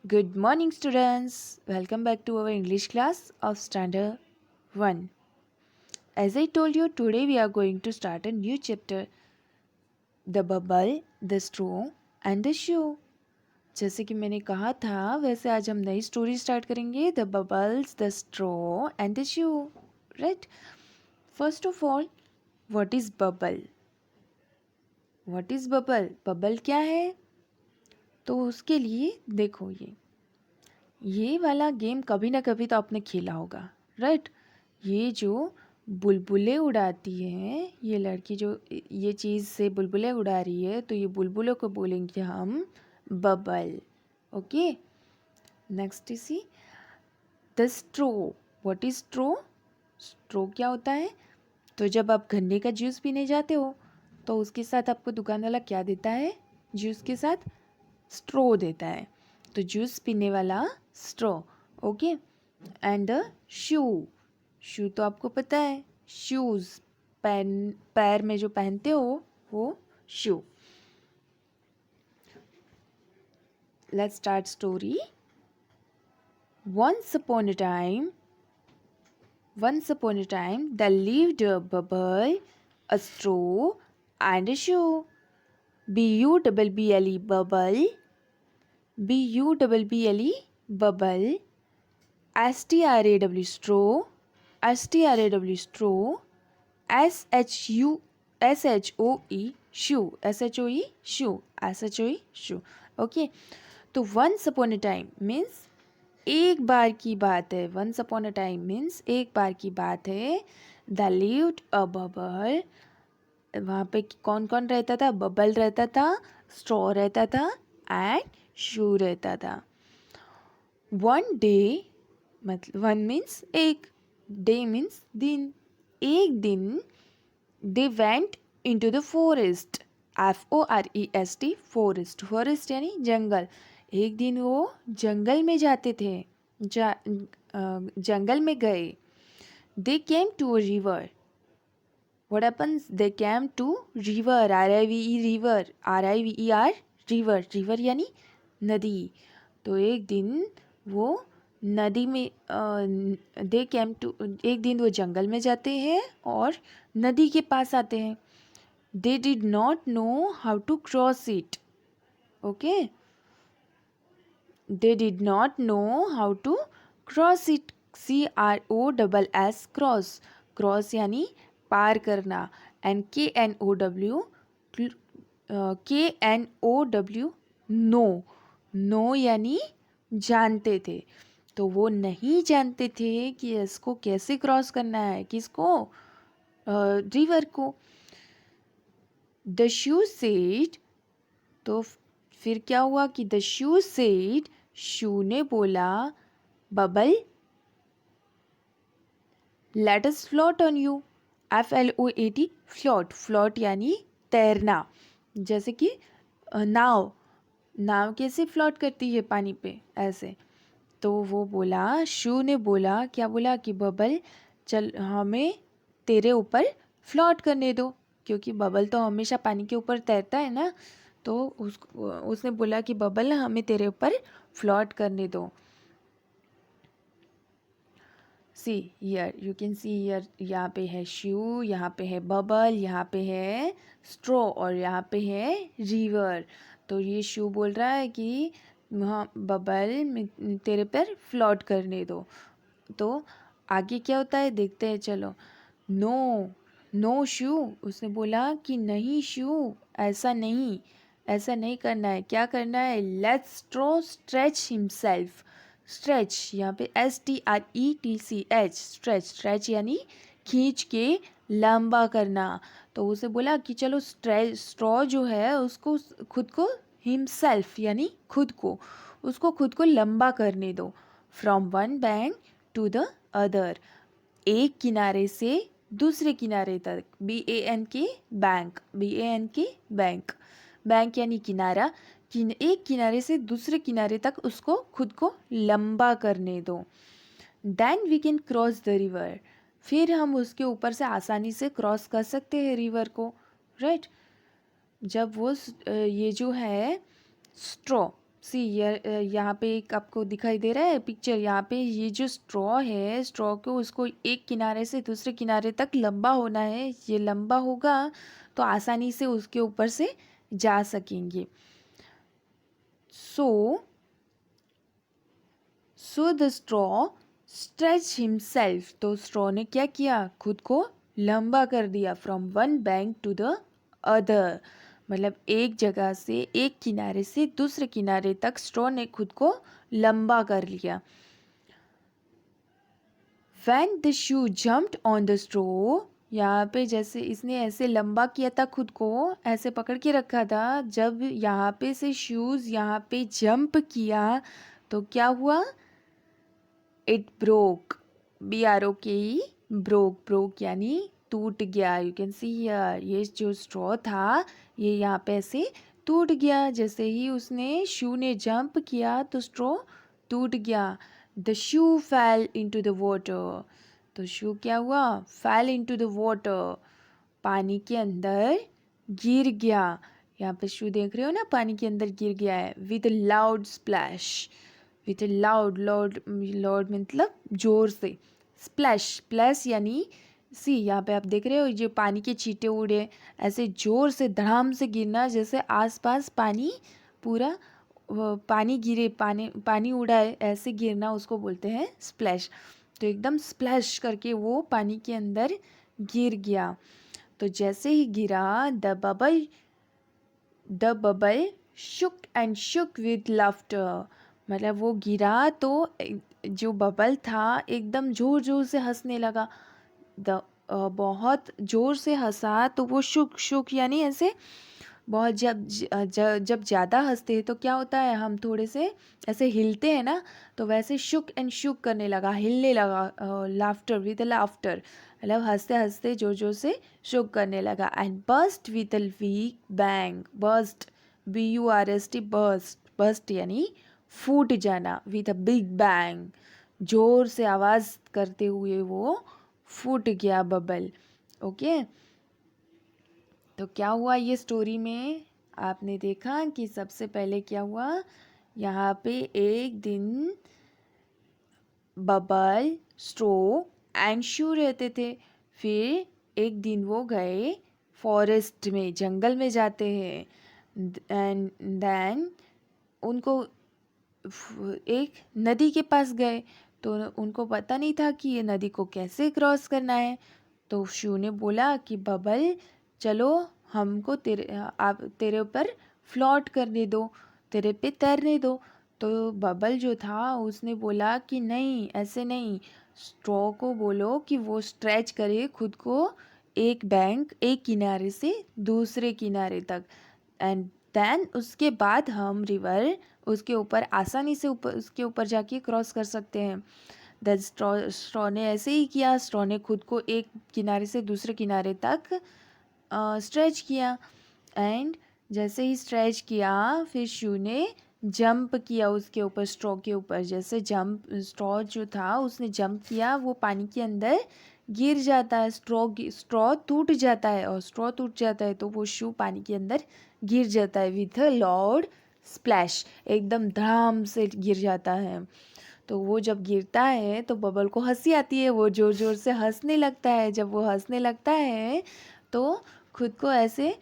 Good morning, students. Welcome back to our English class of Standard 1. As I told you, today we are going to start a new chapter The Bubble, the Straw and the Shoe. जैसे कि मैंने कहा था वैसे आज हम नई story start करेंगे the bubbles the straw and the shoe right first of all what is bubble bubble क्या है तो उसके लिए देखो ये वाला गेम कभी ना कभी तो आपने खेला होगा राइट। ये जो बुलबुलें उड़ाती है ये लड़की जो ये चीज़ से बुलबुलें उड़ा रही है तो ये बुलबुलों को बोलेंगे हम bubble. Okay, next see the स्ट्रो। What is स्ट्रो? स्ट्रो क्या होता है? तो जब आप गन्ने का जूस पीने जाते हो तो उसके साथ आपको दुकान वाला क्या देता है? जूस के साथ स्ट्रो देता है। तो जूस पीने वाला straw. Okay, and the shoe. शू तो आपको पता है, शूज पैर में जो पहनते हो वो शू। Let's start story. once upon a time once upon a time there lived a bubble, a straw and a shoe. B-U-double-B-L-E bubble. B-U-double-B-L-E bubble. S-T-R-A-W straw. S-T-R-A-W straw. S-H-U S-H-O-E shoe. S-H-O-E shoe. S-H-O-E shoe. Okay, तो once upon a time means एक बार की बात है। Once upon a time means एक बार की बात है। The lived a bubble. वहाँ पे कौन कौन रहता था? बबल रहता था, स्ट्रॉ रहता था एंड शू रहता था। वन डे, मतलब वन मीन्स एक, डे मीन्स दिन। एक दिन they went into the forest. Forest, forest. Forest यानी जंगल। एक दिन वो जंगल में जाते थे, जंगल में गए। दे came to a river. What happens? They came to river. R-I-V-E river. R-I-V-E-R river. River यानी नदी। तो एक दिन वो नदी में दे केम टू, एक दिन वो जंगल में जाते हैं और नदी के पास आते हैं। They did not know how to cross it. Okay, they did not know how to cross it. C-R-O-S-S cross. Cross यानी पार करना। And K-N-O-W, K-N-O-W no. No यानी जानते थे। तो वो नहीं जानते थे कि इसको कैसे क्रॉस करना है। किसको? रिवर को। द शू सेड, तो फिर क्या हुआ कि द शू सेड, शू ने बोला, bubble let us float on you. F-L-O-A-T float. Float यानी तैरना। जैसे कि नाव, नाव कैसे फ्लोट करती है पानी पे, ऐसे। तो वो बोला, शू ने बोला, क्या बोला कि बबल चल हमें तेरे ऊपर फ्लोट करने दो, क्योंकि बबल तो हमेशा पानी के ऊपर तैरता है ना। तो उसने बोला कि बबल हमें तेरे ऊपर फ्लोट करने दो। See here, you can see here, यहाँ पे है शू, यहाँ पे है बबल, यहाँ पे है स्ट्रॉ और यहाँ पे है रिवर। तो ये शू बोल रहा है कि हाँ बबल तेरे पर फ्लोट करने दो। तो आगे क्या होता है देखते हैं, चलो। नो, नो शू, उसने बोला कि नहीं शू, ऐसा नहीं करना है। क्या करना है? Let's straw stretch himself. Stretch यहाँ पे STRETCH स्ट्रेच। स्ट्रेच यानी खींच के लंबा करना। तो उसे बोला कि चलो स्ट्रॉ जो है उसको खुद को, हिमसेल्फ यानी खुद को, उसको खुद को लंबा करने दो। From one bank to the other, एक किनारे से दूसरे किनारे तक। BANK bank. BANK bank. Bank यानी किनारा। एक किनारे से दूसरे किनारे तक उसको खुद को लंबा करने दो। Then we can cross the river, फिर हम उसके ऊपर से आसानी से क्रॉस कर सकते हैं रिवर को, राइट। जब वो ये जो है स्ट्रॉ, सी यहाँ पे एक आपको दिखाई दे रहा है पिक्चर, यहाँ पे ये जो स्ट्रॉ है, स्ट्रॉ को उसको एक किनारे से दूसरे किनारे तक लंबा होना है। ये लंबा होगा तो आसानी से उसके ऊपर से जा सकेंगे। So the straw stretch himself, तो स्ट्रॉ ने क्या किया, खुद को लंबा कर दिया। From one bank to the other, मतलब एक जगह से, एक किनारे से दूसरे किनारे तक स्ट्रॉ ने खुद को लंबा कर लिया। When the shoe jumped on the straw, यहाँ पे जैसे इसने ऐसे लंबा किया था खुद को, ऐसे पकड़ के रखा था। जब यहाँ पे से शूज़ यहाँ पे जंप किया तो क्या हुआ, इट ब्रोक, BROKE, ब्रोक यानी टूट गया। यू कैन सी हियर, ये जो स्ट्रॉ था ये यहाँ पे ऐसे टूट गया। जैसे ही उसने शू ने जंप किया तो स्ट्रॉ टूट गया। द शू फैल इनटू द वाटर, तो शू क्या हुआ, फैल इनटू द वाटर, पानी के अंदर गिर गया। यहाँ पे शू देख रहे हो ना, पानी के अंदर गिर गया है। With loud splash, with loud, loud मतलब जोर से, स्प्लैश, स्प्लैश यानी सी, यहाँ पे आप देख रहे हो जो पानी के छींटे उड़े, ऐसे जोर से धड़ाम से गिरना, जैसे आसपास पानी पूरा पानी गिरे, पानी उड़ा है ऐसे गिरना, उसको बोलते हैं स्प्लैश। तो एकदम स्प्लैश करके वो पानी के अंदर गिर गया। तो जैसे ही गिरा, the bubble shook and shook with laughter, मतलब वो गिरा तो जो बबल था एकदम ज़ोर ज़ोर से हंसने लगा। बहुत ज़ोर से हंसा तो वो शुक, शुक यानी ऐसे बहुत, जब ज़्यादा हंसते हैं तो क्या होता है, हम थोड़े से ऐसे हिलते हैं ना, तो वैसे शुक एंड शुक करने लगा, हिलने लगा। लाफ्टर, विद लाफ्टर मतलब हंसते हंसते जोर जोर से शुक करने लगा। And burst with a weak bang, burst, BURST, burst, burst यानी फूट जाना। विद अ बिग बैंग, जोर से आवाज़ करते हुए वो फूट गया बबल। ओके, तो क्या हुआ ये स्टोरी में, आपने देखा कि सबसे पहले क्या हुआ, यहाँ पे एक दिन बबल, स्ट्रो एंड शू रहते थे। फिर एक दिन वो गए फॉरेस्ट में, जंगल में जाते हैं। एंड देन उनको एक नदी के पास गए, तो उनको पता नहीं था कि ये नदी को कैसे क्रॉस करना है। तो शू ने बोला कि बबल चलो, हमको तेरे ऊपर फ्लॉट करने दो, तेरे पे तैरने दो। तो बबल जो था उसने बोला कि नहीं, ऐसे नहीं, स्ट्रॉ को बोलो कि वो स्ट्रेच करे खुद को, एक किनारे से दूसरे किनारे तक। एंड देन उसके बाद हम रिवर उसके ऊपर आसानी से उसके ऊपर जाके क्रॉस कर सकते हैं। द स्ट्रॉ ने ऐसे ही किया। स्ट्रॉ ने खुद को एक किनारे से दूसरे किनारे तक स्ट्रेच किया। एंड जैसे ही स्ट्रेच किया, फिर शू ने जंप किया उसके ऊपर, स्ट्रॉ के ऊपर। जैसे स्ट्रॉ जो था उसने जंप किया, वो पानी के अंदर गिर जाता है, स्ट्रॉ टूट जाता है, और स्ट्रॉ टूट जाता है तो वो शू पानी के अंदर गिर जाता है विथ अ लाउड स्प्लैश, एकदम धड़ाम से गिर जाता है। तो वो जब गिरता है तो बबल को हंसी आती है, वो ज़ोर ज़ोर से हंसने लगता है। जब वो हंसने लगता है तो खुद को ऐसे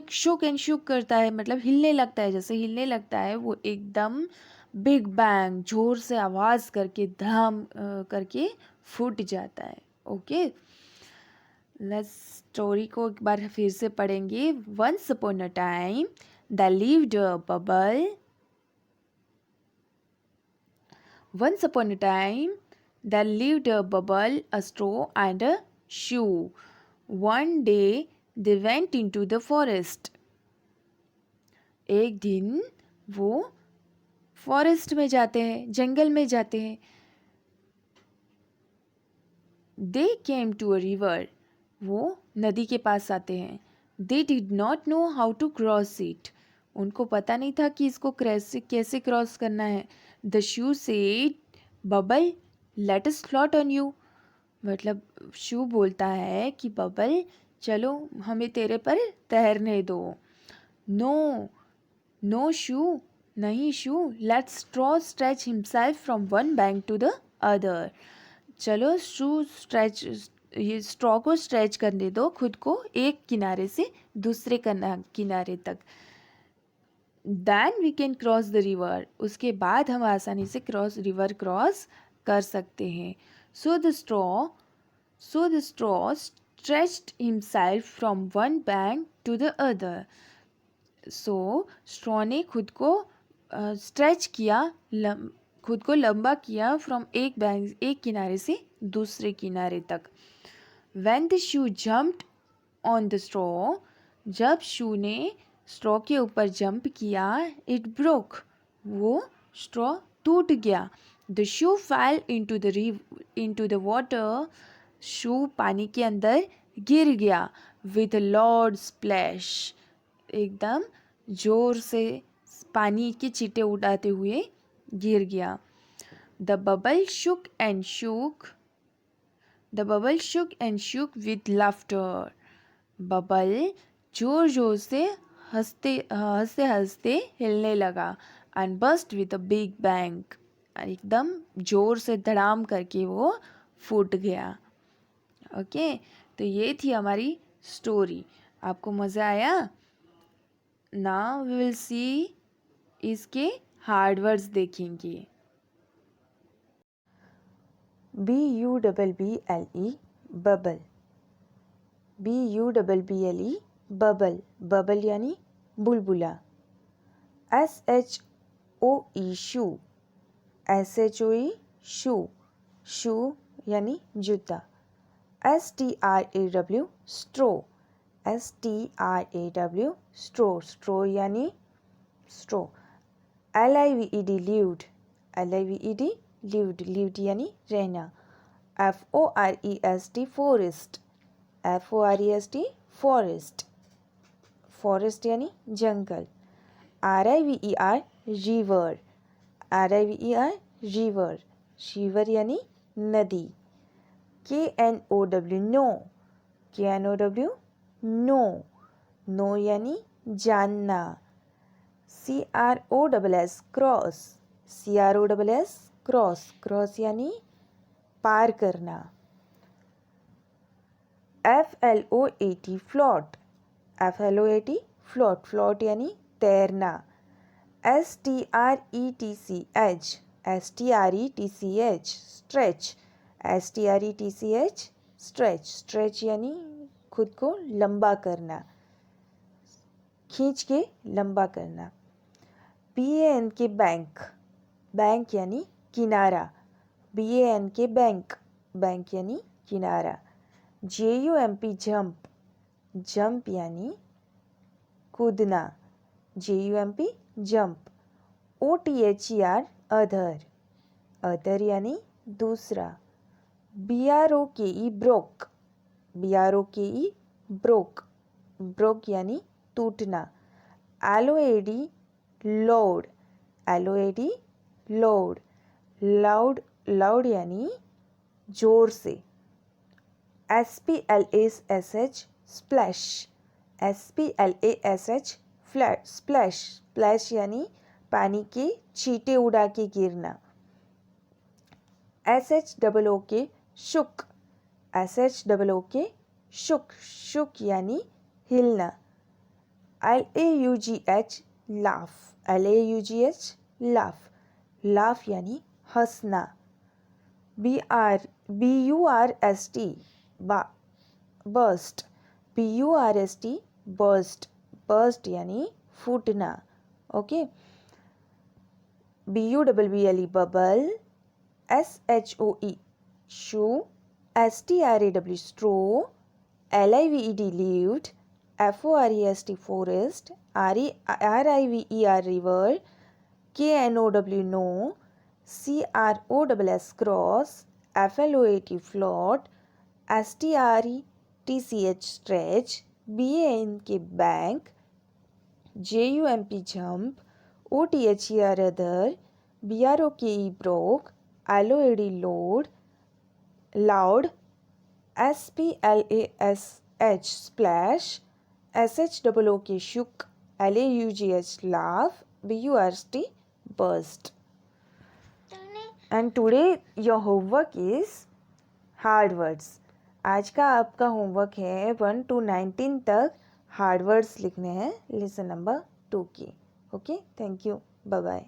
शुक एंड शुक करता है, मतलब हिलने लगता है। जैसे हिलने लगता है वो एकदम बिग बैंग, जोर से आवाज़ करके धड़ाम करके फूट जाता है। ओके, लेट्स स्टोरी को एक बार फिर से पढ़ेंगे। Once upon a time the lived a bubble, once upon a time there lived a bubble, a straw and a shoe. One day they went into the forest. एक दिन वो forest में जाते हैं, जंगल में जाते हैं। They came to a river. वो नदी के पास आते हैं। They did not know how to cross it. उनको पता नहीं था कि इसको कैसे क्रॉस करना है। The shoe said, Bubble, let us float on you. मतलब शू बोलता है कि बबल चलो, हमें तेरे पर तैरने दो। नो, नो शू, नहीं shoe, let's straw stretch himself from one bank to the other. चलो शू स्ट्रेच, ये स्ट्रॉ को स्ट्रेच करने दो खुद को एक किनारे से दूसरे किनारे तक। Then we can cross the river, उसके बाद हम आसानी से रिवर क्रॉस कर सकते हैं। So the straw stretched himself from one bank to the other. सो स्ट्रॉ ने खुद को स्ट्रेच किया, खुद को लंबा किया फ्रॉम एक किनारे से दूसरे किनारे तक। When the shoe jumped on the straw, जब शू ने स्ट्रॉ के ऊपर जंप किया, इट ब्रोक, वो स्ट्रॉ टूट गया। The shoe fell into the water, shoe पानी के अंदर गिर गया। विद लॉर्ड स्प्लैश, एकदम जोर से पानी के छींटे उड़ाते हुए गिर गया। The bubble shook and shook with laughter, bubble जोर जोर से हंसते हंसते हिलने लगा। And burst with a big bang, एकदम जोर से धड़ाम करके वो फूट गया। ओके, तो ये थी हमारी स्टोरी। आपको मज़ा आया? नाउ वी विल सी इसके हार्ड वर्ड्स देखेंगे। BUBBLE bubble, BUBBLE bubble, bubble यानी बुलबुला। SHOE शू, SHOE शू, शू यानी जूता। STRAW स्ट्रो, STRAW स्ट्रो, स्ट्रो यानी स्ट्रो। LIVED lewd, LIVED lewd, lewd यानी रहना। FOREST forest, FOREST forest, forest यानी जंगल। RIVER रिवर, RIVER रिवर, शिवर यानी नदी। KNOW no, KNOW no, no यानी जानना। CROSS cross, CROSS cross, cross यानी पार करना। FLOAT float, FLOAT float, float यानी तैरना। STRETCH, STRETCH stretch, STRETCH stretch, stretch यानी खुद को लंबा करना, खींच के लंबा करना। BANK बैंक, बैंक यानी किनारा, BANK बैंक, बैंक यानी किनारा। JUMP जंप, जंप यानी कूदना, JUMP jump. OTHER other, other यानी दूसरा। BROKE broke, BROKE broke, broke यानी टूटना। LOAD load, LOAD load, loud, loud यानी जोर से। SPLASH splash, SPLASH splash, splash यानी पानी के छींटे उड़ा के गिरना। SHOOK शुक, SHOOK शुक, शुक यानी हिलना। LAUGH laugh, LAUGH laugh, laugh यानी हंसना। BURST burst, BURST burst, burst यानी फूटना। Okay, BUBBLE bubble, SHOE shoe, STRAW straw, LIVED lived, FOREST forest, RIVER river, KNOW know, CROSS cross, FLOAT float, STRETCH stretch, BANK bank, JUMP jump, OTHER other, BROKE broke, LOAD load, loud, SPLASH splash, SHOOK shook, LAUGH, laugh, BURST, burst. And today your homework is hard words. आज का आपका homework है 1 to 19 तक hard words लिखने हैं lesson number 2 की. Okay, thank you, bye bye.